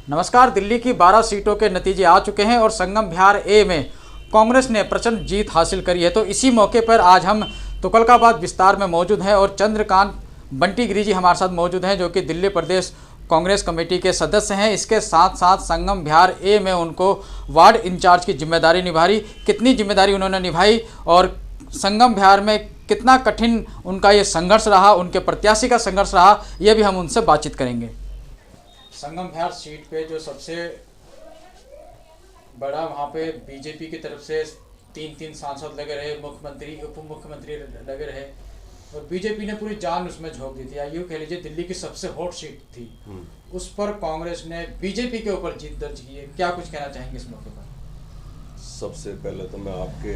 नमस्कार। दिल्ली की 12 सीटों के नतीजे आ चुके हैं और संगम बिहार ए में कांग्रेस ने प्रचंड जीत हासिल करी है। तो इसी मौके पर आज हम तुगलकाबाद विस्तार में मौजूद हैं और चंद्रकांत बंटी गिरी जी हमारे साथ मौजूद हैं, जो कि दिल्ली प्रदेश कांग्रेस कमेटी के सदस्य हैं। इसके साथ साथ संगम बिहार ए में उनको वार्ड इंचार्ज की जिम्मेदारी निभाई। कितनी जिम्मेदारी उन्होंने निभाई और संगम बिहार में कितना कठिन उनका ये संघर्ष रहा, उनके प्रत्याशी का संघर्ष रहा, यह भी हम उनसे बातचीत करेंगे। संगम बिहार सीट पे जो सबसे बड़ा वहाँ पे बीजेपी की तरफ से तीन सांसद लगे रहे, मुख्यमंत्री उप मुख्यमंत्री लगे रहे और बीजेपी ने पूरी जान उसमें झोंक दी थी। या यूँ कह लीजिए दिल्ली की सबसे हॉट सीट थी, उस पर कांग्रेस ने बीजेपी के ऊपर जीत दर्ज की है। क्या कुछ कहना चाहेंगे इस मौके पर? सबसे पहले तो मैं आपके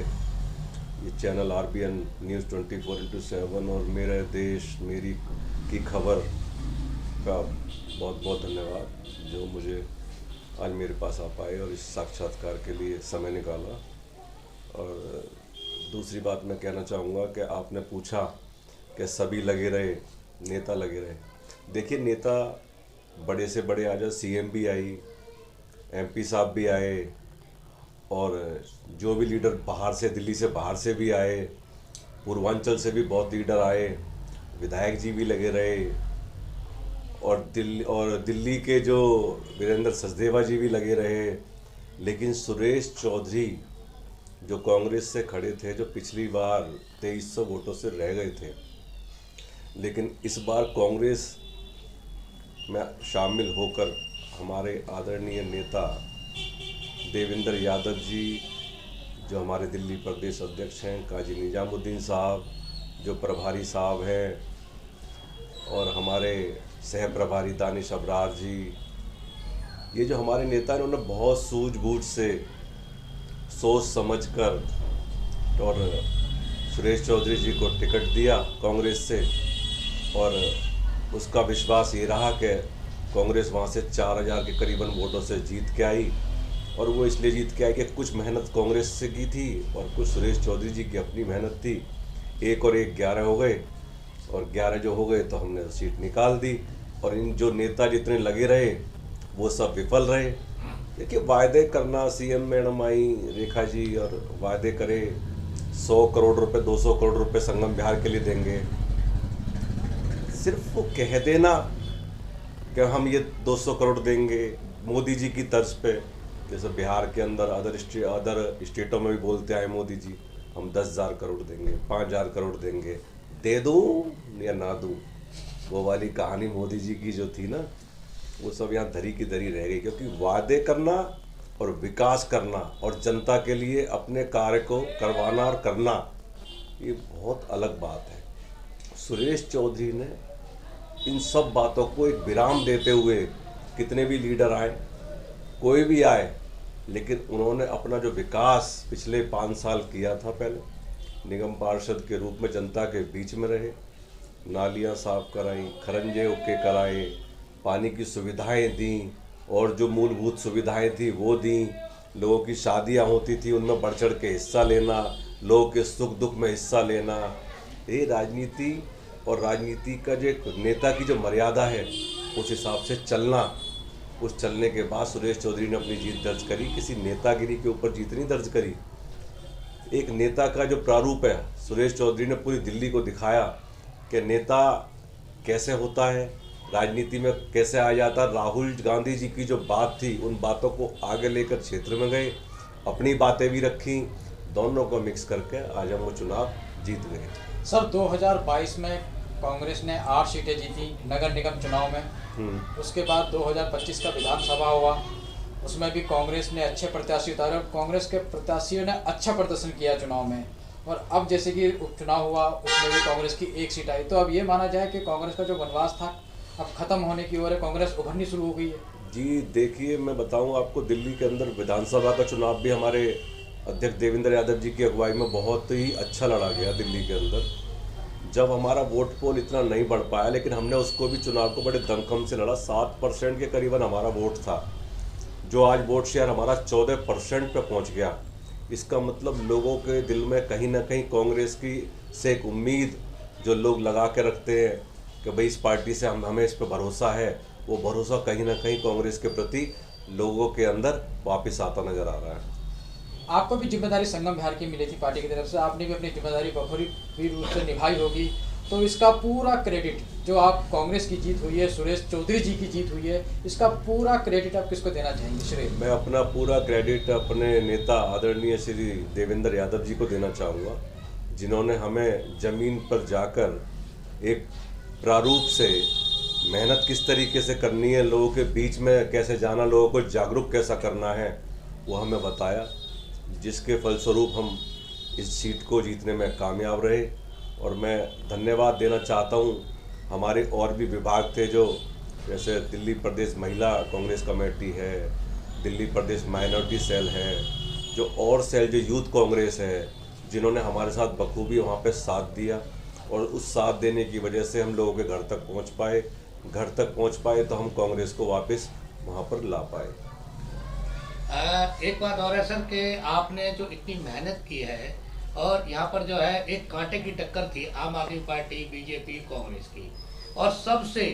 ये चैनल RBN न्यूज़ 24/7 और मेरे देश मेरी की खबर का बहुत बहुत धन्यवाद, जो मुझे आज मेरे पास आ पाए और इस साक्षात्कार के लिए समय निकाला। और दूसरी बात मैं कहना चाहूँगा कि आपने पूछा कि सभी लगे रहे, नेता लगे रहे। देखिए, नेता बड़े से बड़े आज CM भी आई, MP साहब भी आए और जो भी लीडर बाहर से, दिल्ली से बाहर से भी आए, पूर्वांचल से भी बहुत लीडर आए, विधायक जी भी लगे रहे और दिल्ली के जो वीरेंद्र सचदेवा जी भी लगे रहे। लेकिन सुरेश चौधरी जो कांग्रेस से खड़े थे, जो पिछली बार 2300 वोटों से रह गए थे, लेकिन इस बार कांग्रेस में शामिल होकर हमारे आदरणीय नेता देवेंद्र यादव जी, जो हमारे दिल्ली प्रदेश अध्यक्ष हैं, काजी निजामुद्दीन साहब जो प्रभारी साहब हैं, और हमारे सह प्रभारी दानिश अबरार जी, ये जो हमारे नेता हैं, उन्होंने बहुत सूझबूझ से, सोच समझकर और सुरेश चौधरी जी को टिकट दिया कांग्रेस से। और उसका विश्वास ये रहा कि कांग्रेस वहाँ से 4000 के करीबन वोटों से जीत के आई। और वो इसलिए जीत के आई कि कुछ मेहनत कांग्रेस से की थी और कुछ सुरेश चौधरी जी की अपनी मेहनत थी। 1 और 1 11 हो गए और 11 जो हो गए तो हमने सीट निकाल दी। और इन जो नेता जितने लगे रहे वो सब विफल रहे। देखिए, वायदे करना, CM मैडम आई रेखा जी और वायदे करे 100 करोड़ रुपए 200 करोड़ रुपए संगम बिहार के लिए देंगे। सिर्फ वो कह देना कि हम ये 200 करोड़ देंगे मोदी जी की तर्ज पे, जैसे बिहार के अंदर अदर स्टेटों में भी बोलते आए मोदी जी, हम 10,000 करोड़ देंगे, 5,000 करोड़ देंगे, दे दूँ या ना दूँ, वो वाली कहानी मोदी जी की जो थी ना, वो सब यहाँ धरी की धरी रह गई। क्योंकि वादे करना और विकास करना और जनता के लिए अपने कार्य को करवाना और करना, ये बहुत अलग बात है। सुरेश चौधरी ने इन सब बातों को एक विराम देते हुए, कितने भी लीडर आए, कोई भी आए, लेकिन उन्होंने अपना जो विकास पिछले 5 साल किया था, पहले निगम पार्षद के रूप में जनता के बीच में रहे, नालियाँ साफ कराई, खरंजे ओके कराए, पानी की सुविधाएं दी और जो मूलभूत सुविधाएं थी वो दी। लोगों की शादियां होती थी, उनमें बढ़ चढ़ के हिस्सा लेना, लोगों के सुख दुख में हिस्सा लेना। ये राजनीति और राजनीति का जो एक नेता की जो मर्यादा है, उस हिसाब से चलना। उस चलने के बाद सुरेश चौधरी ने अपनी जीत दर्ज करी। किसी नेतागिरी के ऊपर जीत नहीं दर्ज करी। एक नेता का जो प्रारूप है, सुरेश चौधरी ने पूरी दिल्ली को दिखाया कि नेता कैसे होता है, राजनीति में कैसे आ जाता। राहुल गांधी जी की जो बात थी, उन बातों को आगे लेकर क्षेत्र में गए, अपनी बातें भी रखी, दोनों को मिक्स करके आज हम वो चुनाव जीत गए। सर, 2022 में कांग्रेस ने 8 सीटें जीती नगर निगम चुनाव में। उसके बाद 2025 का विधानसभा हुआ, उसमें भी कांग्रेस ने अच्छे प्रत्याशी उतारे और कांग्रेस के प्रत्याशियों ने अच्छा प्रदर्शन किया चुनाव में। और अब जैसे कि उपचुनाव हुआ, उसमें भी कांग्रेस की 1 सीट आई। तो अब ये माना जाए कि कांग्रेस का जो वनवास था अब खत्म होने की ओर है, कांग्रेस उभरनी शुरू हो गई है। जी देखिए, मैं बताऊं आपको, दिल्ली के अंदर विधानसभा का चुनाव भी हमारे अध्यक्ष देवेंद्र यादव जी की अगुवाई में बहुत ही अच्छा लड़ा गया दिल्ली के अंदर। जब हमारा वोट पोल इतना नहीं बढ़ पाया, लेकिन हमने उसको भी चुनाव को बड़े दमखम से लड़ा। 7% के करीबन हमारा वोट था, जो आज वोट शेयर हमारा 14% पे पहुंच गया। इसका मतलब लोगों के दिल में कहीं ना कहीं कांग्रेस की से एक उम्मीद जो लोग लगा के रखते हैं कि भाई इस पार्टी से हमें इस पर भरोसा है, वो भरोसा कहीं ना कहीं कांग्रेस के प्रति लोगों के अंदर वापस आता नजर आ रहा है। आपको भी जिम्मेदारी संगम बिहार की मिली थी पार्टी की तरफ से, आपने भी अपनी जिम्मेदारी बखूबी रूप से निभाई होगी, तो इसका पूरा क्रेडिट जो आप कांग्रेस की जीत हुई है, सुरेश चौधरी जी की जीत हुई है, इसका पूरा क्रेडिट आप किसको देना चाहेंगे? श्रेय मैं अपना पूरा क्रेडिट अपने नेता आदरणीय श्री देवेंद्र यादव जी को देना चाहूँगा, जिन्होंने हमें ज़मीन पर जाकर एक प्रारूप से मेहनत किस तरीके से करनी है, लोगों के बीच में कैसे जाना, लोगों को जागरूक कैसा करना है, वो हमें बताया, जिसके फलस्वरूप हम इस सीट को जीतने में कामयाब रहे। और मैं धन्यवाद देना चाहता हूँ हमारे और भी विभाग थे, जो जैसे दिल्ली प्रदेश महिला कांग्रेस कमेटी है, दिल्ली प्रदेश माइनॉरिटी सेल है, जो और सेल जो यूथ कांग्रेस है, जिन्होंने हमारे साथ बखूबी वहाँ पे साथ दिया। और उस साथ देने की वजह से हम लोगों के घर तक पहुँच पाए तो हम कांग्रेस को वापस वहाँ पर ला पाए। एक बात और है सर कि आपने जो इतनी मेहनत की है और यहाँ पर जो है एक कांटे की टक्कर थी आम आदमी पार्टी, बीजेपी, कांग्रेस की, और सबसे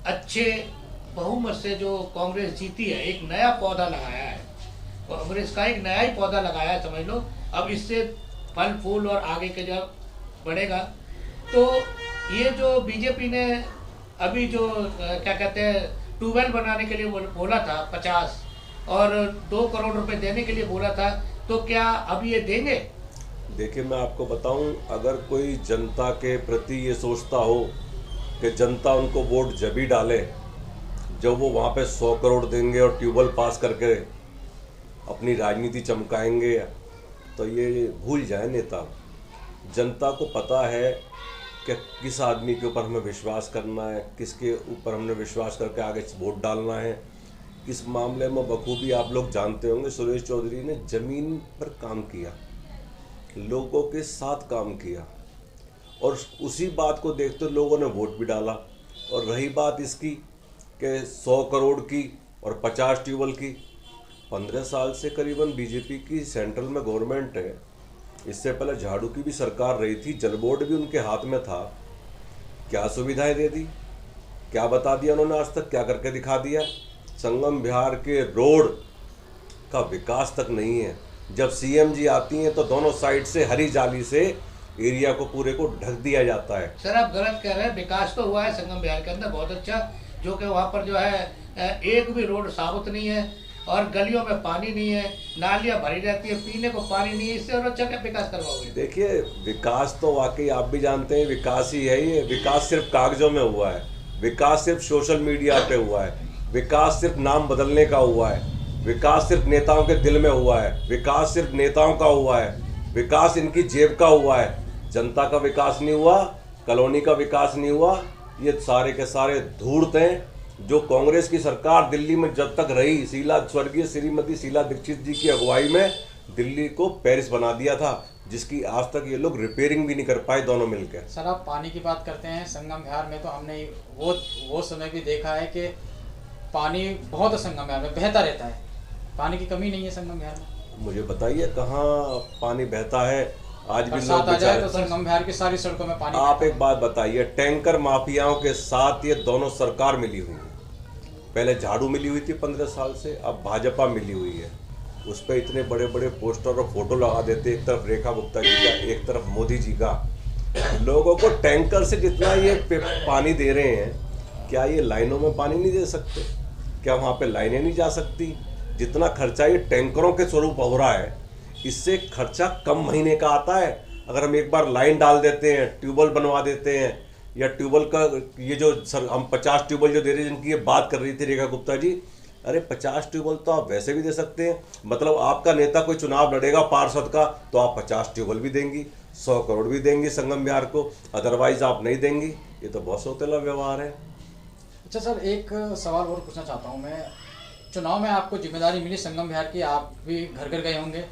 अच्छे बहुमत से जो कांग्रेस जीती है, एक नया पौधा लगाया है कांग्रेस का, एक नया ही पौधा लगाया है समझ लो। अब इससे फल फूल और आगे के जब बढ़ेगा, तो ये जो बीजेपी ने अभी जो क्या कहते हैं ट्यूबवेल बनाने के लिए बोला था 50 और 2 करोड़ रुपए देने के लिए बोला था, तो क्या अब ये देंगे? देखिए, मैं आपको बताऊं, अगर कोई जनता के प्रति ये सोचता हो कि जनता उनको वोट जब ही डाले जब वो वहाँ पे 100 करोड़ देंगे और ट्यूबवेल पास करके अपनी राजनीति चमकाएंगे, तो ये भूल जाए नेता। जनता को पता है कि किस आदमी के ऊपर हमें विश्वास करना है, किसके ऊपर हमने विश्वास करके आगे वोट डालना है। इस मामले में बखूबी आप लोग जानते होंगे, सुरेश चौधरी ने ज़मीन पर काम किया, लोगों के साथ काम किया, और उसी बात को देखते लोगों ने वोट भी डाला। और रही बात इसकी कि 100 करोड़ की और 50 ट्यूबवेल की, 15 साल से करीबन बीजेपी की सेंट्रल में गवर्नमेंट है। इससे पहले झाड़ू की भी सरकार रही थी, जल बोर्ड भी उनके हाथ में था। क्या सुविधाएं दे दी, क्या बता दिया उन्होंने आज तक, क्या करके दिखा दिया? संगम बिहार के रोड का विकास तक नहीं है। जब सीएम जी आती हैं तो दोनों साइड से हरी जाली से एरिया को पूरे को ढक दिया जाता है। सर आप गलत कह रहे हैं, विकास तो हुआ है संगम बिहार के अंदर बहुत अच्छा, जो कि वहाँ पर जो है एक भी रोड साबुत नहीं है और गलियों में पानी नहीं है, नालियाँ भरी रहती है, पीने को पानी नहीं है, इससे और अच्छा क्या विकास करवाओगे? देखिए, विकास तो वाकई आप भी जानते हैं विकास ही है। ये विकास सिर्फ कागजों में हुआ है, विकास सिर्फ सोशल मीडिया पे हुआ है, विकास सिर्फ नाम बदलने का हुआ है, विकास सिर्फ नेताओं के दिल में हुआ है, विकास सिर्फ नेताओं का हुआ है, विकास इनकी जेब का हुआ है। जनता का विकास नहीं हुआ, कॉलोनी का विकास नहीं हुआ। ये सारे के सारे धूर्त हैं जो कांग्रेस की सरकार दिल्ली में जब तक रही, स्वर्गीय श्रीमती शीला दीक्षित जी की अगुवाई में दिल्ली को पेरिस बना दिया था, जिसकी आज तक ये लोग रिपेयरिंग भी नहीं कर पाए दोनों मिलकर। सर आप पानी की बात करते हैं, संगम बिहार में तो हमने वो समय भी देखा है कि पानी बहुत संगम बिहार में बहता रहता है, पानी की कमी नहीं है संगम बिहार में। मुझे बताइए कहाँ पानी बहता है? आज भी लोग बरसात आ जाए तो संगम बिहार की सारी सड़कों में पानी। आप एक बात बताइए, टैंकर माफियाओं के साथ ये दोनों सरकार मिली हुई है। पहले झाड़ू मिली हुई थी 15 साल से, अब भाजपा मिली हुई है। उस पर इतने बड़े बड़े पोस्टर और फोटो लगा देते, एक तरफ रेखा गुप्ता जी का, एक तरफ मोदी जी का। लोगों को टैंकर से जितना ये पानी दे रहे हैं, क्या ये लाइनों में पानी नहीं दे सकते? क्या वहाँ पे लाइनें नहीं जा सकती? जितना खर्चा ये टैंकरों के स्वरूप हो रहा है, इससे खर्चा कम महीने का आता है। अगर हम एक बार लाइन डाल देते हैं, ट्यूबवेल बनवा देते हैं, या ट्यूबवेल का ये जो हम 50 ट्यूबवेल जो दे रहे हैं, जिनकी ये बात कर रही थी रेखा गुप्ता जी, अरे 50 ट्यूबवेल तो आप वैसे भी दे सकते हैं। मतलब आपका नेता कोई चुनाव लड़ेगा पार्षद का, तो आप 50 ट्यूबवेल भी देंगी, 100 करोड़ भी देंगी संगम बिहार को, अदरवाइज आप नहीं देंगी। ये तो बहुत सौतेला व्यवहार है। अच्छा सर, एक सवाल और पूछना चाहता हूँ मैं। चुनाव में आपको जिम्मेदारी मिली संगम बिहार की, आप भी घर घर गए होंगे,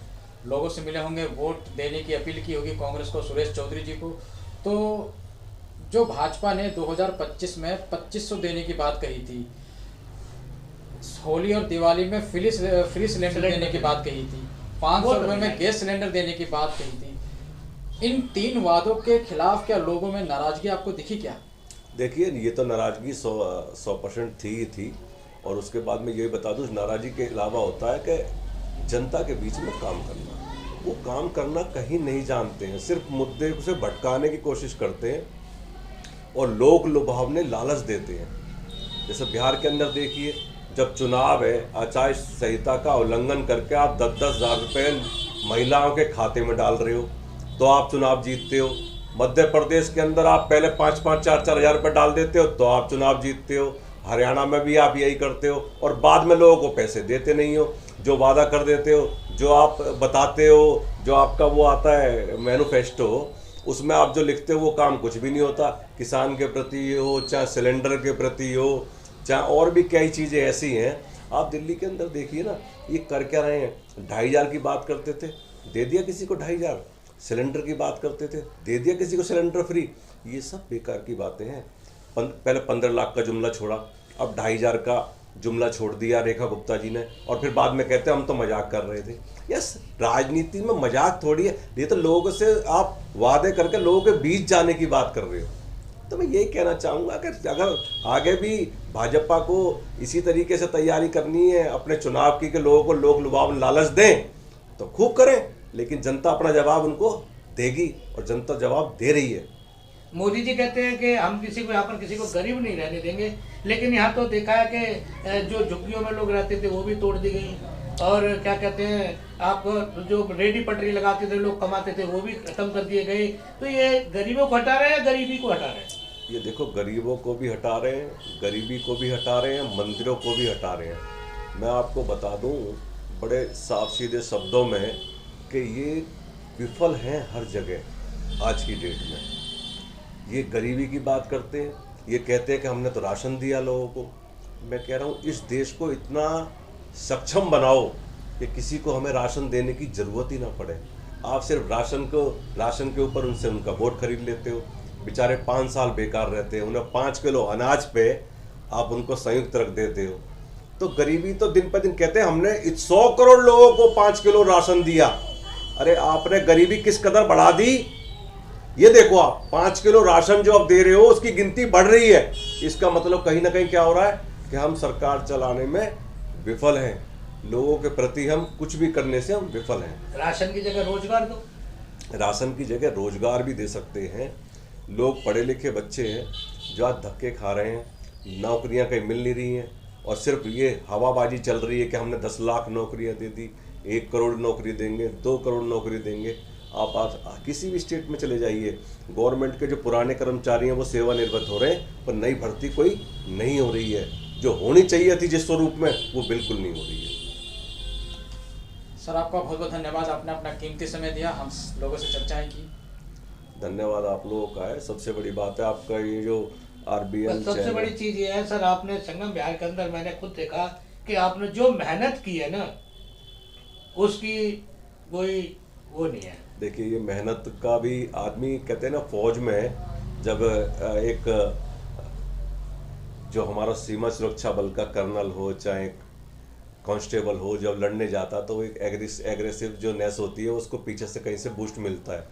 लोगों से मिले होंगे, वोट देने की अपील की होगी कांग्रेस को, सुरेश चौधरी जी को। तो जो भाजपा ने 2025 में 2500 देने की बात कही थी, होली और दिवाली में फ्री सिलेंडर देने की बात कही थी, 500 रुपये में गैस सिलेंडर देने की बात कही थी, इन 3 वादों के खिलाफ क्या लोगों में नाराजगी आपको दिखी क्या? देखिए, ये तो नाराज़गी 100% थी ही थी। और उसके बाद में यही बता दूँ, नाराज़गी के अलावा होता है कि जनता के बीच में काम करना, वो काम करना कहीं नहीं जानते हैं, सिर्फ मुद्दे से भटकाने की कोशिश करते हैं और लोग लुभावने लालच देते हैं। जैसे बिहार के अंदर देखिए, जब चुनाव है, आचार संहिता का उल्लंघन करके आप 10-10 हज़ार रुपये महिलाओं के खाते में डाल रहे हो तो आप चुनाव जीतते हो। मध्य प्रदेश के अंदर आप पहले 5-5, 4-4 हज़ार रुपये डाल देते हो तो आप चुनाव जीतते हो। हरियाणा में भी आप यही करते हो और बाद में लोगों को पैसे देते नहीं हो। जो वादा कर देते हो, जो आप बताते हो, जो आपका वो आता है मैनिफेस्टो, उसमें आप जो लिखते हो वो काम कुछ भी नहीं होता। किसान के प्रति हो, चाहे सिलेंडर के प्रति हो, चाहे और भी कई चीज़ें ऐसी हैं। आप दिल्ली के अंदर देखिए ना, ये कर क्या रहे हैं। 2,500 की बात करते थे, दे दिया किसी को 2,500। सिलेंडर की बात करते थे, दे दिया किसी को सिलेंडर फ्री। ये सब बेकार की बातें हैं। पहले 15 लाख का जुमला छोड़ा, अब 2,500 का जुमला छोड़ दिया रेखा गुप्ता जी ने, और फिर बाद में कहते हैं हम तो मजाक कर रहे थे। यस, राजनीति में मजाक थोड़ी है, ये तो लोगों से आप वादे करके लोगों के बीच जाने की बात कर रहे हो। तो मैं यही कहना चाहूँगा कि अगर आगे भी भाजपा को इसी तरीके से तैयारी करनी है अपने चुनाव की, कि लोगों को लोग लुभावन लालच दें, तो खूब करें, लेकिन जनता अपना जवाब उनको देगी और जनता जवाब दे रही है। मोदी जी कहते हैं कि हम किसी को यहाँ पर किसी को गरीब नहीं रहने देंगे, लेकिन यहाँ तो देखा है कि जो झुग्गियों में लोग रहते थे वो भी तोड़ दी गई, और क्या कहते हैं, आप जो रेडी पटरी लगाते थे लोग कमाते थे वो भी खत्म कर दिए गए। तो ये गरीबों को हटा रहे हैं या गरीबी को हटा रहे हैं? ये देखो, गरीबों को भी हटा रहे हैं, गरीबी को भी हटा रहे हैं, मंदिरों को भी हटा रहे हैं। मैं आपको बता दूं बड़े साफ सीधे शब्दों में कि ये विफल हैं हर जगह आज की डेट में। ये गरीबी की बात करते हैं, ये कहते हैं कि हमने तो राशन दिया लोगों को। मैं कह रहा हूँ इस देश को इतना सक्षम बनाओ कि किसी को हमें राशन देने की ज़रूरत ही ना पड़े। आप सिर्फ राशन के ऊपर उनसे उनका वोट खरीद लेते हो। बेचारे 5 साल बेकार रहते हैं, उन्हें 5 किलो अनाज पे आप उनको संयुक्त रख देते हो। तो गरीबी तो दिन पर दिन, कहते हैं हमने 100 करोड़ लोगों को 5 किलो राशन दिया। अरे आपने गरीबी किस कदर बढ़ा दी, ये देखो। आप 5 किलो राशन जो आप दे रहे हो उसकी गिनती बढ़ रही है। इसका मतलब कहीं ना कहीं क्या हो रहा है कि हम सरकार चलाने में विफल हैं, लोगों के प्रति हम कुछ भी करने से हम विफल हैं। राशन की जगह रोजगार दो। राशन की जगह रोजगार भी दे सकते हैं। लोग पढ़े लिखे बच्चे हैं जो आज धक्के खा रहे हैं, नौकरियां कहीं मिल नहीं रही हैं, और सिर्फ ये हवाबाजी चल रही है कि हमने 10 लाख नौकरियां दे दी, 1 करोड़ नौकरी देंगे, 2 करोड़ नौकरी देंगे। आप आज किसी भी स्टेट में चले जाइए, गवर्नमेंट के जो पुराने कर्मचारी हैं वो सेवानिवृत्त हो रहे हैं, पर नई भर्ती कोई नहीं हो रही है। जो होनी चाहिए थी जिस स्वरूप में, वो बिल्कुल नहीं हो रही है। सर, आपका बहुत बहुत धन्यवाद, आपने अपना कीमती समय दिया, हम लोगों से चर्चाएं की। धन्यवाद आप लोगों का है। सबसे बड़ी बात है आपका ये जो RBN सबसे बड़ी चीज़ ये है सर, आपने संगम बिहार के अंदर मैंने खुद देखा कि आपने जो मेहनत की है ना, उसकी कोई वो नहीं है। देखिए, ये मेहनत का भी आदमी, कहते हैं ना फौज में जब एक जो हमारा सीमा सुरक्षा बल का कर्नल हो चाहे कांस्टेबल हो, जब लड़ने जाता तो एक एग्रेसिव जो नेस होती है उसको पीछे से कहीं से बूस्ट मिलता है,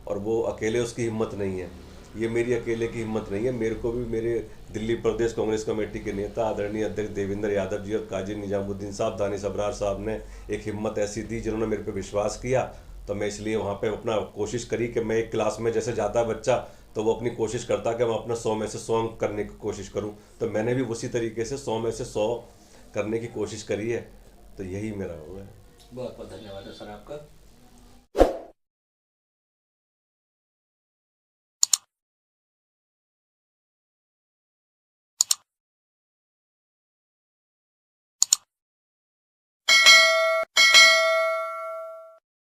और वो अकेले उसकी हिम्मत नहीं है। ये मेरी अकेले की हिम्मत नहीं है, मेरे को भी मेरे दिल्ली प्रदेश कांग्रेस कमेटी के नेता आदरणीय अध्यक्ष देवेंद्र यादव जी और काजी निजामुद्दीन साहब, दानिश अबरार साहब ने एक हिम्मत ऐसी दी जिन्होंने मेरे पे विश्वास किया। तो मैं इसलिए वहाँ पे अपना कोशिश करी कि मैं एक क्लास में जैसे जाता है बच्चा तो वो अपनी कोशिश करता कि मैं अपना 100 में से 100 अंक करने की कोशिश करूँ, तो मैंने भी उसी तरीके से 100 में से 100 करने की कोशिश करी है। तो यही मेरा वो है। बहुत बहुत धन्यवाद है सर आपका।